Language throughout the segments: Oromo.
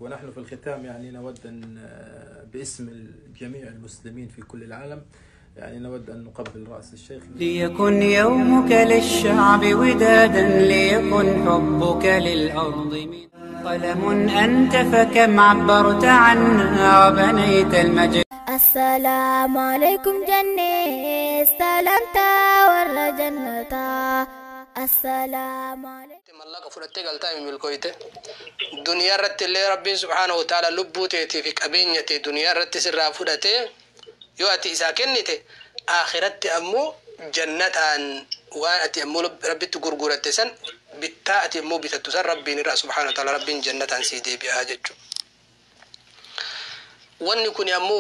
ونحن في الختام يعني نود أن باسم جميع المسلمين في كل العالم يعني نود أن نقبل رأس الشيخ. ليكن يومك للشعب ودادا، ليكن حبك للأرض من قلم أنت فكم عبرت عنا وبنيت المجد. السلام عليكم جنة استلمتا ور جنتا. السلام عليكم مالك فرتك التايم بالكويت دنيا رت اللي ربي سبحانه وتعالى لبوتي في كابينتي دنيا رت سر فرتي يواتي ساكنتي آخرت أمو جنتان واتي أمو ربي تغرغرت سن بتاتي أمو بتتسر ربي نرى سبحانه وتعالى ربي جنتان سيدي بهاجج وان كوني أمو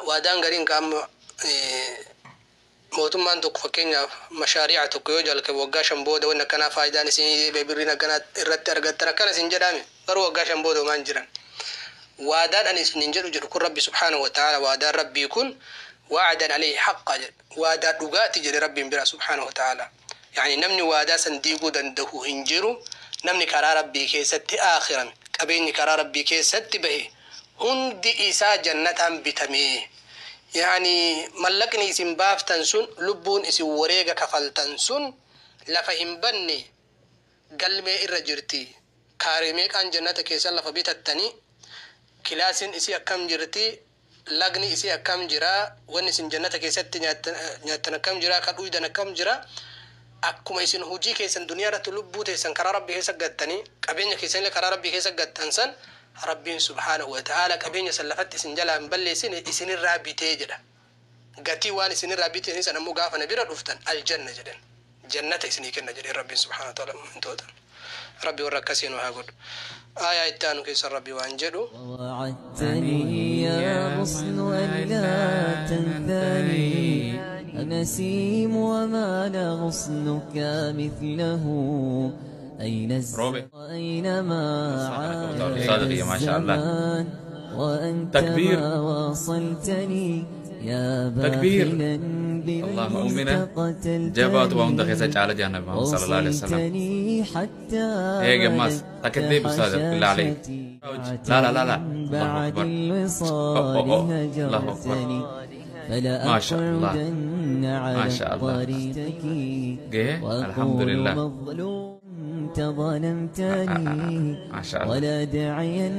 وادان غرين كام mootummaan tokko fakkeenya mashaarii'a tokko yoo jalqabe waggaa 5 booda wanna kana faayidaan isin beebirina kana irratti argattan akkana isin jedhame garuu waggaa 5 booda maan jiran waadaan anis nin jedhu kun rabbi subhanahu wa ta'ala waadaan rabbi kun wa'adan alayhi haqqan waadaa dhugaati jedhe rabbiin bira subhanahu wa ta'ala yani namni waadaa san diiguu danda'u hin jiru namni karaa rabbii keessatti aakhiram qabeenyi karaa rabbii keessatti bahe hundi isaa jannataan bitame. يعني ملكني اسم بافتن سن لبون اسم وريغا كفلتن سن لفهم بني قلمي الرجرتي كارمي كان جنة كيسان لفبيت التاني كلاسين اسي اكام جرتي لغني اسي اكام جرا ونسين جنة كيسان نياتنا كام جرا كالويدنا كام جرا أكما اسين هجي كيسان دنيا رتو لبو تيسان كرا ربي كيسان قدتني قبين كيسان لكرا ربي كيسان قدتن سن ربي سبحانه وتعالى كبين سلفت سنجلا مبلي سن الرابي تيجدا قتي وان سن الرابي تيجدا سن مقافة نبيرا رفتن الجنة جدا جنة سني كنا جدي ربي سبحانه وتعالى انتوتا ربي وركسين وهاقول آية التانو كيس ربي وانجلو ووعدتني يا غصن ألا تنثني أنسيم وما لا غصنك مثله أين الزمان أينما عاد الزمان وأنت ما واصلتني يا باخلا بالمستقى جابت وهم دخلت على جهنم محمد صلى الله عليه وسلم حتى هيك جماس تكذب أستاذ بالله عليك لا لا لا لا الله أكبر الله أكبر ما شاء الله ما شاء الله الحمد لله ظلمتني ولا داعيا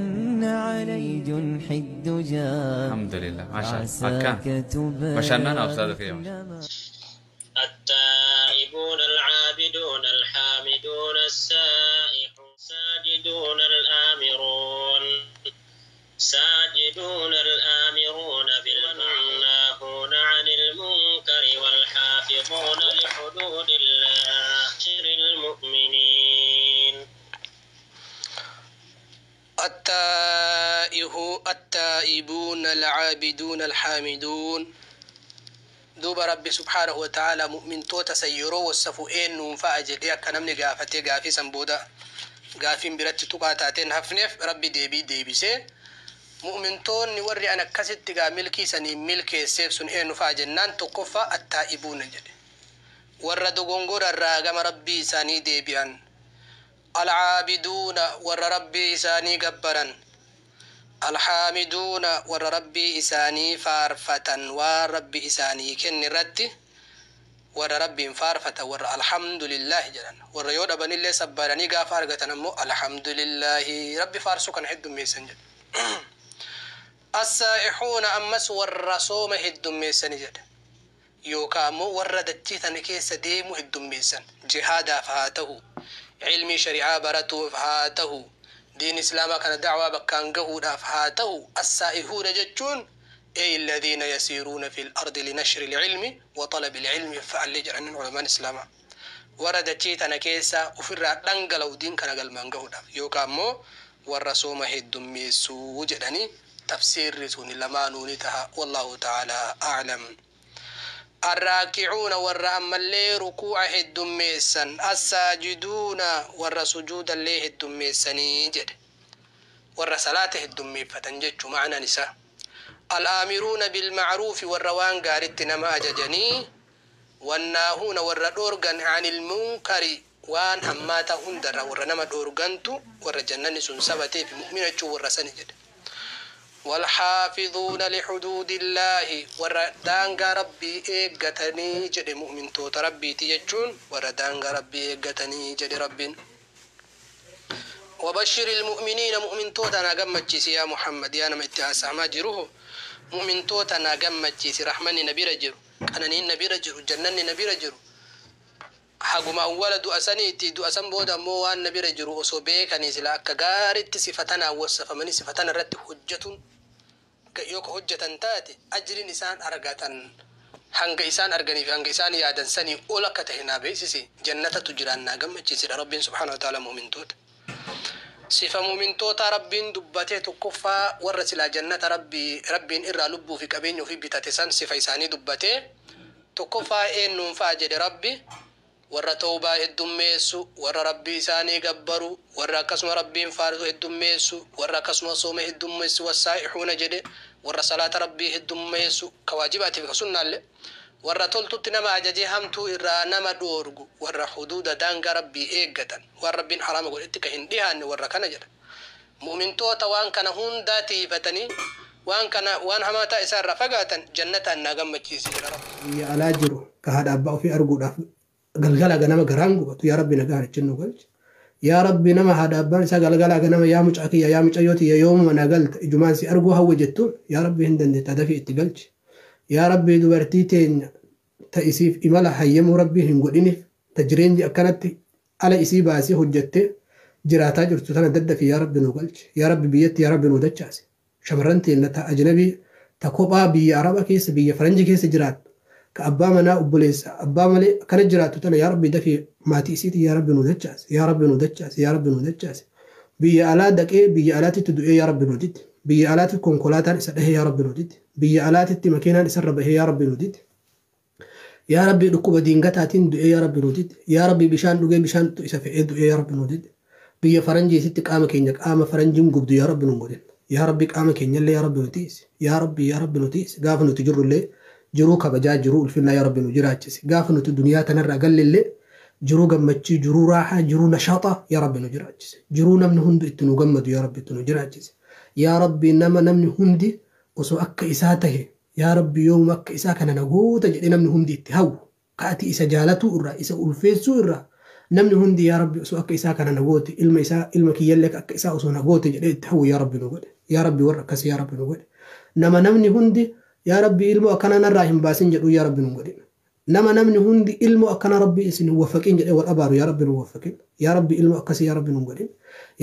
علي جنح الدجى الحمد لله ما شاء الله ما شاء الله أستاذ فيهم التائبون العابدون الحامدون السائحون الساجدون الآمرون بالناهون عن المنكر والحافظون لحدود الله المؤمنين التائبون العابدون الحامدون دوب ربي سبحانه وتعالى مؤمن توتا سيرو والسفوئين ننفاجل ياك نمني قافتي قافي سنبودا قافين براتي تقاتاتين هفنف ربي ديبي سي مؤمن تون نوري أنا كسيت تقا ملكي سني ملكي سيف سن إيه نفاجنان تقفى التائبون جدي ورد غنغور الراقم ربي ساني ديبيان العابدون ور ربي ساني قبرا الحامدون ور ربي إساني فارفة وربي إساني كن ردي ور ربي فارفة ور الحمد لله جلن ور يود أبن الله سبراني غافار غتنمو الحمد لله ربي فارسو كان حد ميسن جد السائحون أمس ور صوم حد ميسن جد يوكامو وردتي تنكيس ديمو الدميسن جهادا فهاته علمي شريعة براتو فهاته دين إسلام كان دعوة بكان قهودا فهاته السائحون جتون أي الذين يسيرون في الأرض لنشر العلم وطلب العلم فعلج عن العلماء الإسلام وردتي تنكيس وفر لنقلو دين كان قلمان قهودا يوكامو ورسوم الدميسو جدني تفسير رسول لما نونتها والله تعالى أعلم الراكعون والرأم اللي ركوع الدميسن الساجدون والرسجود اللي الدميسن جد والرسالات الدمي فتنجج معنا نساء الآمرون بالمعروف والروان قارت نما أججني والناهون والردورغن عن المنكر وان هماتا هندر ورنما دورغانتو ورجنن سن سبتي في مؤمنة ورسن جد والحافظون لحدود الله وردانغا ربي إيغتني جد مؤمن توت ربي تيجون وردانغا ربي إيغتني جد ربين وبشر المؤمنين مؤمن توت أنا قمتشيس يا محمد يا نمت أسعما جروه مؤمن توت أنا قمتشيس رحمني نبي رجر أنني نبي رجر جنني نبي رجر حقما أول دو أسانيتي دو أسان بودا موان نبي رجر وصوبيك أنيسلا أكغارت صفتنا وصف مني صفتنا رد حجة يوك حجة تاتي أجر نسان أرغاتا hanga isaan arganiif hanga isaan yaadan sanii ola akka tahe naa beeksisi jannata tujiraannaa gammachiisidha rabbiin subhaanahu wa ta'ala mu'mintoota sifa mu'mintoota rabbiin dubbatee tokkoffaa warra silaa jannata rabbiin irraa lubbuu fi qabeenya ofii bitate san sifa isaanii dubbatee tokkoffaa eenyuunfaa jedhe rabbi warra tawbaa heddummeessu warra rabbii isaanii gabbaru warra akkasuma rabbiin faarsu heddummeessu warra akkasuma sooma heddummeessu wassaa'ihuuna jedhe warra salaata rabbii heddummeessu ka waajibaatiif ka sunnaallee warra toltutti nama ajajee hamtuu irraa nama dhoorgu warra huduuda daangaa rabbii eeggatan waan rabbiin haraama godhetti ka hin dhihaanne warra kana jedha mu'mintoota waan kana hundaa tiifatanii waan hamaataa isaa irraa fagaatan jannataan naa gammachiisi jedha rabbi ya alaa jiru ka haadha abbaa ofii arguudhaaf galgala ganama garaan gubatu yaa rabbi nagaan achi nu galchi yaa rabbi nama haadha abbaan isaa galgala ganama yaa mucaa kiyya yaa mucayyooti yooma nagalta ijumaan si arguu hawwa jettuun yaa rabbi hin dandeetta dafii itti galchi yaa rabbi dubartii teenya ta isiif imala hayyamuu rabbii hin godhiniif ta jireenyi akkanatti ala isii baasii hojjettee jiraataa jirtu tana daddafi yaa rabbi nu galchi yaa rabbi biyyatti yaa rabbi nu dachaase shamarran teenya ta ajnabii ta kophaa biyya araba keessa biyya faranji keessa jiraattu ka abbaa manaa obboleessa abbaa malee akkana jiraattu tana yaa rabbi dafii maatii isiiti yaa rabbi nu dachaase yaa rabbi nu dachaase yaa rabbi nu dachaase biyya alaa dhaqee biyya alaatitti du'ee yaa rabbi nu didi biyya alaatitti konkolaataan isa dhahee yaa rabbi nu didi biyya alaatitti makiinaan isarra bahee yaa rabbi nu didi yaa rabbi dhukkuba diingataatiin du'ee yaa rabbi nu didi yaa rabbi bishaan dhugee bishaan isa fe'ee du'ee yaa rabbi nu didi biyya faranjiisitti qaama keenya qaama faranjiin gubdu yaa rabbi nu godhin yaa rabbi qaama keenyallee yaa rabbi nu tiisi yaa rabbi nu tiisi gaafa nuti jirrullee jiruu kabajaa jiruu ulfinnaa yaa rabbi nu jiraachisi gaafa nuti duniyaa tanarraa gallillee jiruu gammachii jiruu raaxaa jiruu nashaaxaa yaa rabbi nu jiraachisi jiruu namni hundi itti nu gammadu yaa rabbi itti nu jiraachisi yaa rabbi namni hundi osoo akka isaa tahe yaa rabbi yooma akka isaa kana nagoota jedhe namni hundi itti hawwu kaati isa jaalatuu irraa isa ulfeessuu irraa namni hundi yaa rabbi osoo akka isaa kana nagoote ilma kiyyallee akka isaa osoo nagoote jedhe itti hawwu yaa rabbi nu godhe yaa rabbi warra akkasii yaa rabbi nu godhe namni hundi yaa rabbi ilmoo akkana narraa hin baasin jedhu yaa rabbi nu godhe namni hundi ilmoo akkana rabbi isin waffaqin jedhe wal abaaru yaa rabbi nu waffaqin yaa rabbi ilmoo akkasii yaa rabbi nu godhe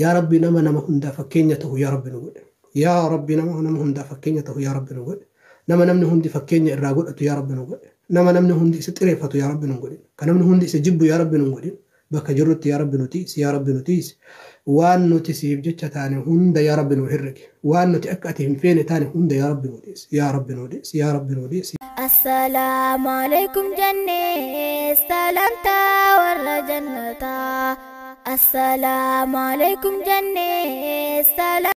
yaa rabbi nama hundaa fakkeenya ta'u yaa rabbi nu godhe yaa rabbi nama hundaa fakkeenya ta'u yaa rabbi nu godhe namni hundi fakkeenya irraa godhatu yaa rabbi nu godhe namni hundi isa xireeffatu yaa rabbi nu godhe kan namni hundi isa jibbu yaa rabbi nu godhe bakka jirrutti yaa rabbi nu tiisi yaa rabbi nu tiisi waan nuti siif jecha taane hunda yaa rabbi nu herrege waan nuti akka ati hin feene taane hunda yaa rabbi nu dhiisi yaa rabbi nu dhiisi yaa rabbi nu dhiisi السلام عليكم جنة سلامتا ورا جنتا السلام عليكم جنة سلام